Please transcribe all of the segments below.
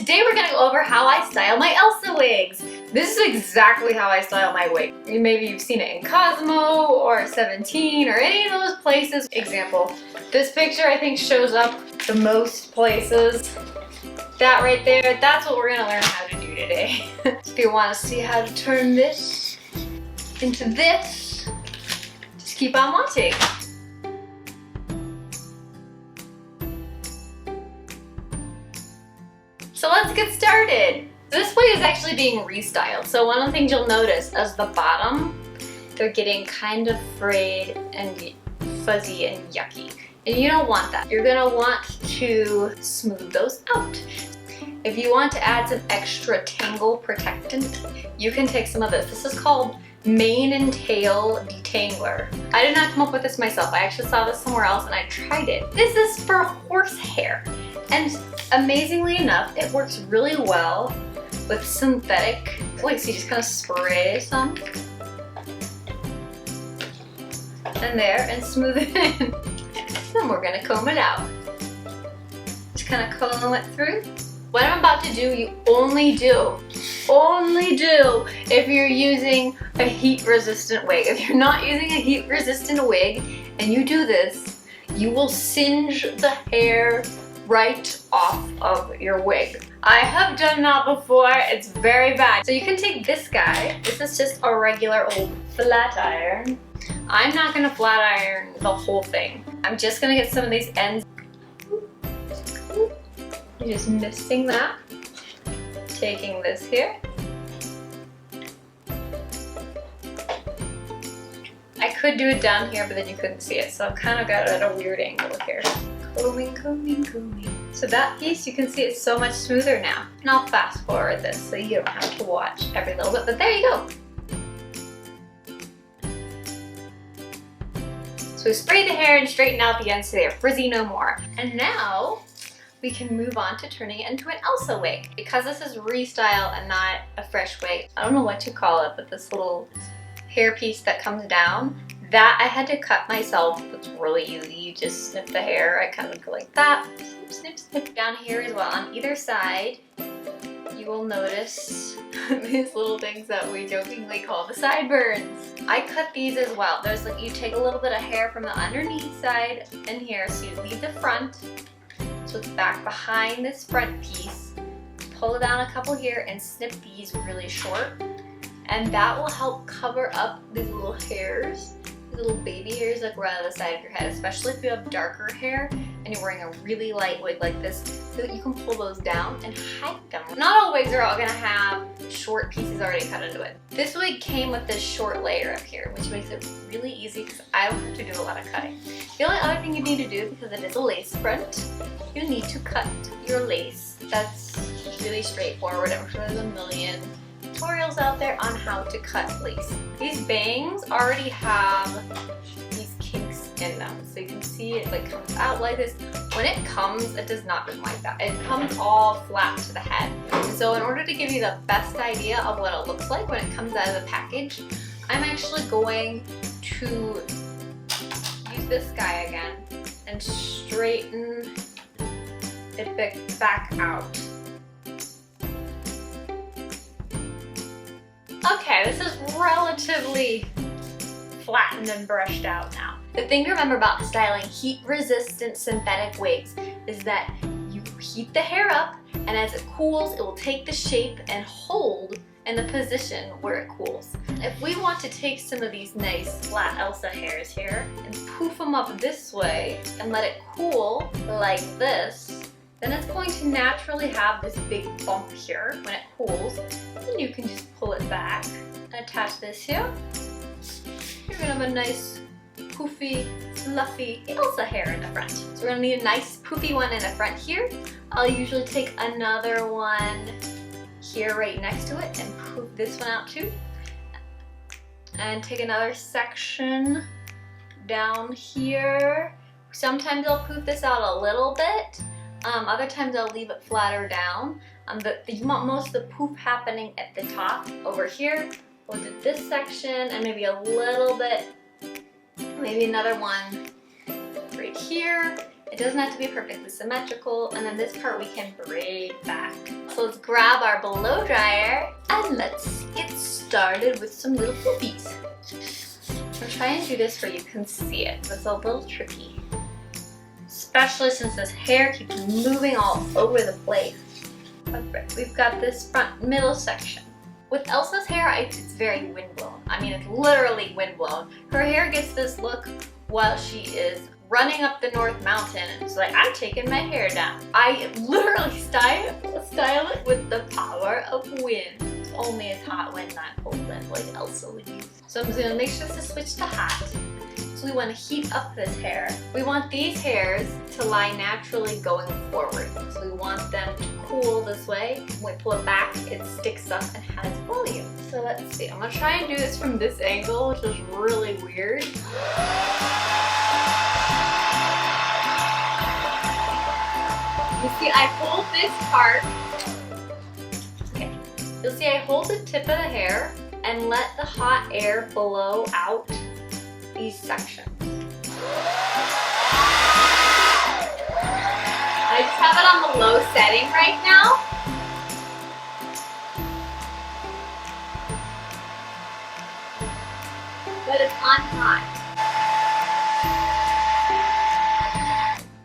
Today we're gonna go over how I style my Elsa wigs. This is exactly how I style my wig. Maybe you've seen it in Cosmo or 17 or any of those places. Example, this picture I think shows up the most places. That right there, that's what we're gonna learn how to do today. If you wanna see how to turn this into this, just keep on watching. So let's get started. This wig is actually being restyled. So one of the things you'll notice is the bottom, they're getting kind of frayed and fuzzy and yucky. And you don't want that. You're gonna want to smooth those out. If you want to add some extra tangle protectant, you can take some of this. This is called mane and tail detangler. I did not come up with this myself. I actually saw this somewhere else and I tried it. This is for horsehair. And amazingly enough, it works really well with synthetic wigs. So you just kind of spray some and there and smooth it in. Then we're gonna comb it out. Just kind of comb it through. What I'm about to do, you only do if you're using a heat-resistant wig. If you're not using a heat-resistant wig and you do this, you will singe the hair right off of your wig. I have done that before, it's very bad. So you can take this guy, this is just a regular old flat iron. I'm not gonna flat iron the whole thing. I'm just gonna get some of these ends. You're just misting that. Taking this here. I could do it down here, but then you couldn't see it, so I've kind of got it at a weird angle here. Combing, combing, combing. So that piece, you can see it's so much smoother now. And I'll fast forward this so you don't have to watch every little bit, but there you go. So we spray the hair and straighten out the ends so they're frizzy no more. And now we can move on to turning it into an Elsa wig. Because this is restyle and not a fresh wig, I don't know what to call it, but this little hair piece that comes down, that I had to cut myself. It's really easy. You just snip the hair. I kind of go like that. Snip, snip. Down here as well, on either side, you will notice these little things that we jokingly call the sideburns. I cut these as well. There's like, you take a little bit of hair from the underneath side in here, so you leave the front, so it's back behind this front piece. Pull it down a couple here and snip these really short. And that will help cover up these little hairs, these little baby hairs that grow out of the side of your head, especially if you have darker hair and you're wearing a really light wig like this, so that you can pull those down and hide them. Not all wigs are all gonna have short pieces already cut into it. This wig came with this short layer up here, which makes it really easy because I don't have to do a lot of cutting. The only other thing you need to do, because it is a lace front, you need to cut your lace. That's really straightforward. I'm sure there's a million tutorials out there on how to cut lace. These bangs already have these kinks in them, so you can see it like comes out like this. When it comes, it does not come like that. It comes all flat to the head. So in order to give you the best idea of what it looks like when it comes out of the package, I'm actually going to use this guy again and straighten it back out. Okay, this is relatively flattened and brushed out now. The thing to remember about styling heat-resistant synthetic wigs is that you heat the hair up, and as it cools, it will take the shape and hold in the position where it cools. If we want to take some of these nice flat Elsa hairs here and poof them up this way and let it cool like this, then it's going to naturally have this big bump here when it cools. Then you can just pull it back and attach this here. You're gonna have a nice poofy, fluffy Elsa hair in the front. So we're gonna need a nice poofy one in the front here. I'll usually take another one here right next to it and poof this one out too. And take another section down here. Sometimes I'll poof this out a little bit. Other times I'll leave it flatter down, but you want most of the poof happening at the top over here. We'll do this section and maybe a little bit, maybe another one right here, It doesn't have to be perfectly symmetrical, and then this part we can braid back. So let's grab our blow dryer and let's get started with some little poopies. I'll try and do this where you can see it, but it's a little tricky. Especially since this hair keeps moving all over the place. Okay, we've got this front middle section. With Elsa's hair, it's very windblown. I mean, it's literally windblown. Her hair gets this look while she is running up the North Mountain and it's like, I'm taking my hair down. I literally style it with the power of wind. It's only as hot wind, not cold wind like Elsa would use. So I'm just gonna make sure to switch to hot. So we want to heat up this hair. We want these hairs to lie naturally going forward. So we want them to cool this way. When we pull it back, it sticks up and has volume. So let's see, I'm gonna try and do this from this angle, which is really weird. You see, I hold this part. Okay. You'll see I hold the tip of the hair and let the hot air blow out these sections. I just have it on the low setting right now. But it's on high.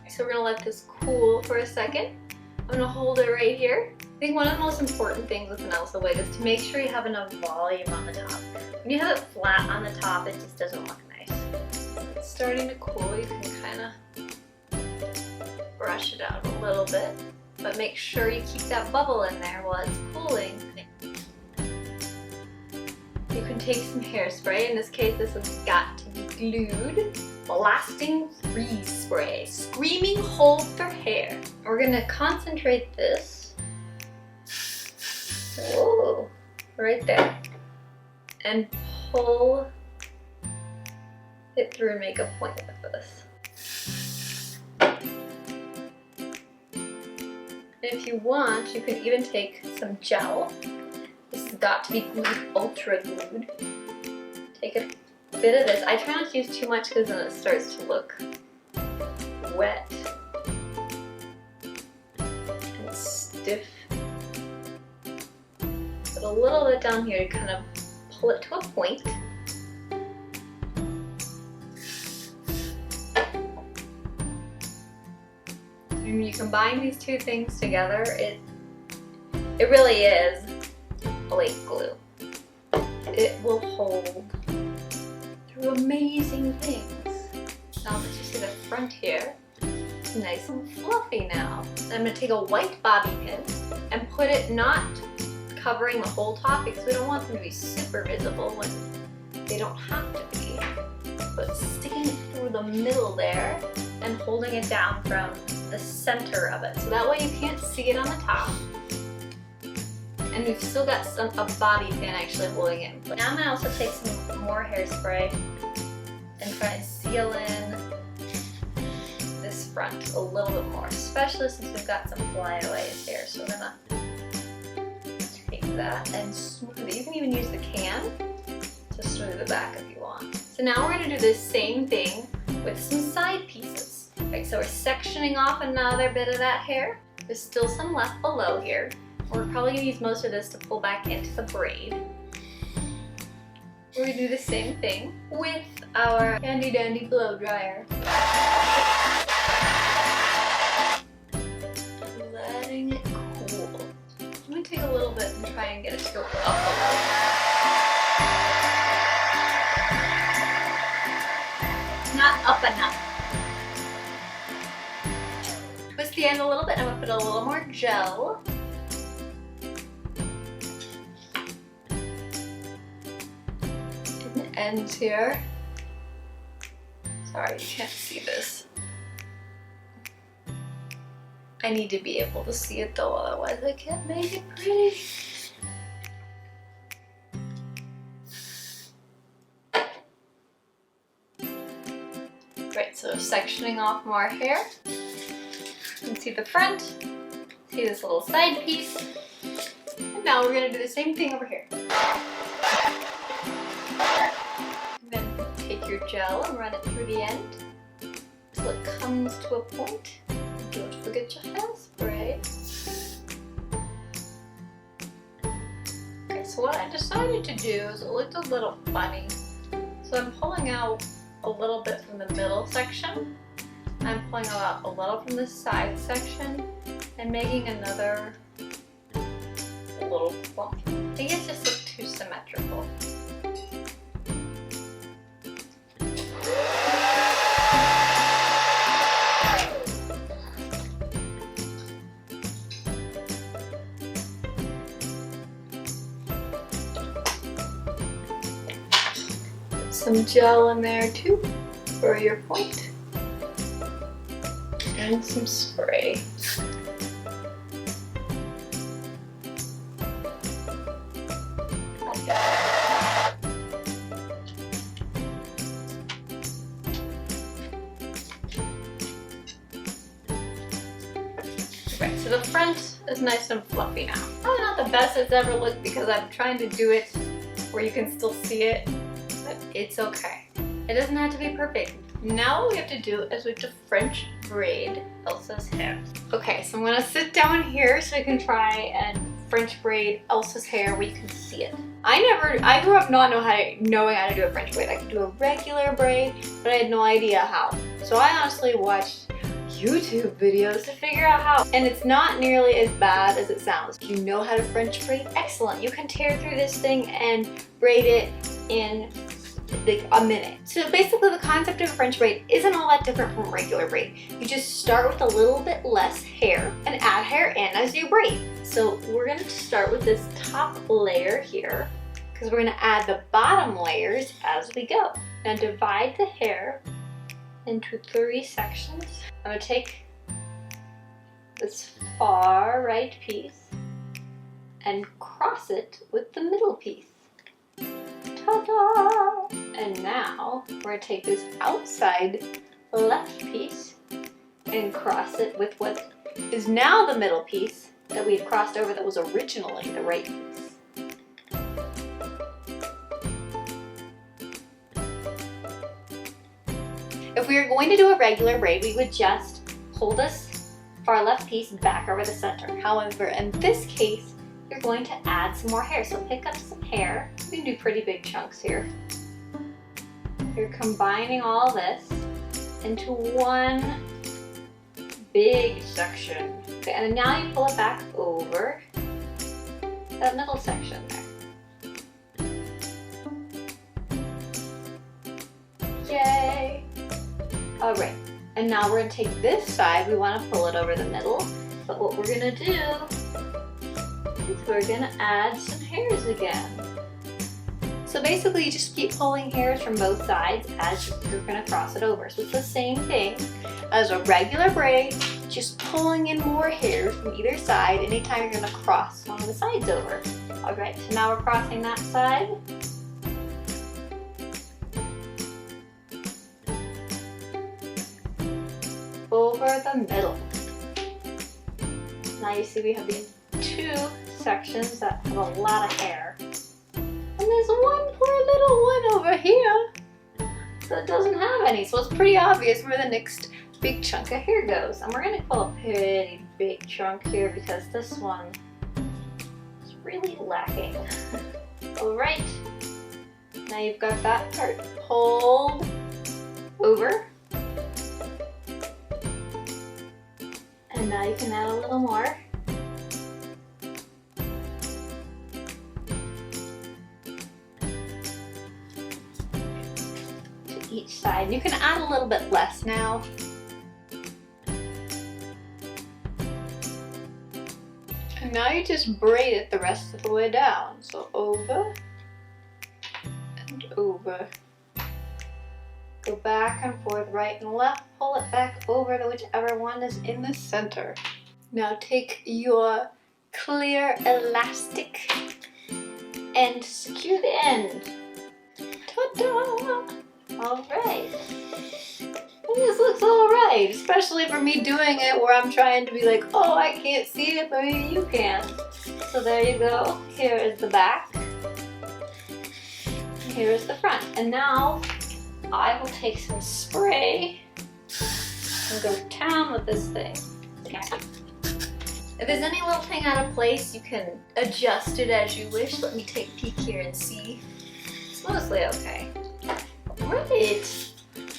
So we're gonna let this cool for a second. I'm gonna hold it right here. I think one of the most important things with an Elsa wig is to make sure you have enough volume on the top. When you have it flat on the top, it just doesn't look nice. It's starting to cool, you can kind of brush it out a little bit, but make sure you keep that bubble in there while it's cooling. You can take some hairspray. In this case, this has got to be glued. Blasting freeze spray. Screaming hold for hair. We're gonna concentrate this. Whoa, right there. And pull it through and make a point with this. And if you want, you can even take some gel. This has got to be glued, ultra glued. Take a bit of this. I try not to use too much because then it starts to look wet and stiff. Put a little bit down here to kind of pull it to a point. And when you combine these two things together, it really is like glue. It will hold through amazing things. Now that you see the front here, it's nice and fluffy now. And I'm going to take a white bobby pin and put it not covering the whole top because we don't want them to be super visible when they don't have to be, but sticking it through the middle there and holding it down from the center of it. So that way you can't see it on the top. And we've still got a bobby pin actually holding it in place. Now I'm going to also take some more hairspray and try and seal in this front a little bit more, especially since we've got some flyaways here. So we're going to take that and smooth it. You can even use the can to smooth the back if you want. So now we're going to do the same thing with some side pieces. Right, so we're sectioning off another bit of that hair. There's still some left below here. We're probably going to use most of this to pull back into the braid. We're going to do the same thing with our handy dandy blow dryer. And letting it cool. I'm going to take a little bit and try and get it to go up a little. Not up enough. Twist the end a little bit and I'm going to put a little more gel. Ends here. Sorry, you can't see this. I need to be able to see it though, otherwise I can't make it pretty. Right, so sectioning off more hair. You can see the front, see this little side piece. And now we're going to do the same thing over here. Then take your gel and run it through the end. till it comes to a point. Don't forget your hairspray. Okay, so what I decided to do is it looked a little funny. So I'm pulling out a little bit from the middle section. I'm pulling out a little from the side section and making another little clump. I think it just looked too symmetrical. Some gel in there too for your point. And some spray. Right, so the front is nice and fluffy now. Probably not the best it's ever looked because I'm trying to do it where you can still see it, but it's okay. It doesn't have to be perfect. Now what we have to do is we have to French braid Elsa's hair. Okay, so I'm gonna sit down here so I can try and French braid Elsa's hair where you can see it. I grew up not knowing how to do a French braid. I could do a regular braid, but I had no idea how. So I honestly watched YouTube videos to figure out how. And it's not nearly as bad as it sounds. If you know how to French braid, excellent. You can tear through this thing and braid it in like a minute. So basically the concept of a French braid isn't all that different from a regular braid. You just start with a little bit less hair and add hair in as you braid. So we're going to start with this top layer here because we're going to add the bottom layers as we go. Now divide the hair into 3 sections. I'm going to take this far right piece and cross it with the middle piece. Ta-da! And now we're going to take this outside left piece and cross it with what is now the middle piece that we had crossed over that was originally the right piece. If we were going to do a regular braid, we would just pull this far left piece back over the center. However, in this case, you're going to add some more hair. So pick up some hair. You can do pretty big chunks here. You're combining all this into one big section. Okay, and now you pull it back over that middle section there. Yay! Alright, and now we're going to take this side, we want to pull it over the middle, but what we're going to do is we're going to add some hairs again. So basically you just keep pulling hairs from both sides as you're going to cross it over. So it's the same thing as a regular braid, just pulling in more hairs from either side anytime you're going to cross one of the sides over. Alright, so now we're crossing that side. Over the middle. Now you see we have these 2 sections that have a lot of hair. And there's one poor little one over here that doesn't have any. So it's pretty obvious where the next big chunk of hair goes. And we're going to pull a pretty big chunk here because this one is really lacking. Alright. Now you've got that part pulled over. And now you can add a little more. To each side. You can add a little bit less now. And now you just braid it the rest of the way down. So over and over. Go back and forth, right and left, pull it back over to whichever one is in the center. Now take your clear elastic and secure the end. Ta-da! Alright. This looks alright, especially for me doing it where I'm trying to be like, oh, I can't see it, but maybe you can. So there you go. Here is the back. Here is the front. And now I will take some spray and go to town with this thing. If there's any little thing out of place, you can adjust it as you wish. Let me take a peek here and see. It's mostly okay. Great!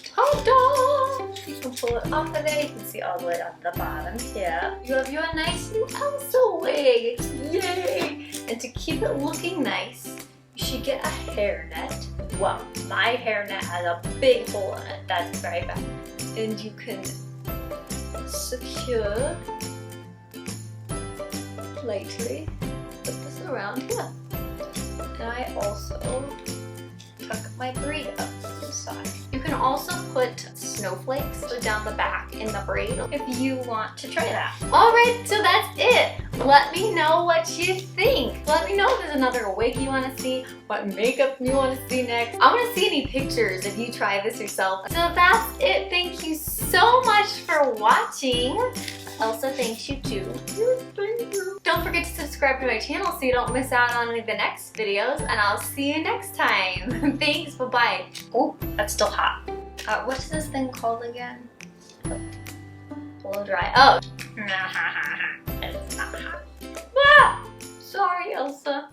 Ta-da! You can pull it off of there. You can see all the way down to the bottom here. You have your nice new Elsa wig. Yay! And to keep it looking nice, you should get a hairnet. Well, my hairnet has a big hole in it. That's very bad. And you can secure lightly, put this around here. And I also tuck my braid up the side. You can also put snowflakes down the back in the braid if you want to try that. Alright, so that's it. Let me know what you think. Let me know if there's another wig you want to see, what makeup you want to see next. I want to see any pictures if you try this yourself. So that's it. Thank you so much for watching. Elsa thanks you too. Don't forget to subscribe to my channel so you don't miss out on any of the next videos, and I'll see you next time. Thanks, bye-bye. Oh, that's still hot. What's this thing called again? Blow dry. Oh. It's not hot. Ah! Sorry, Elsa.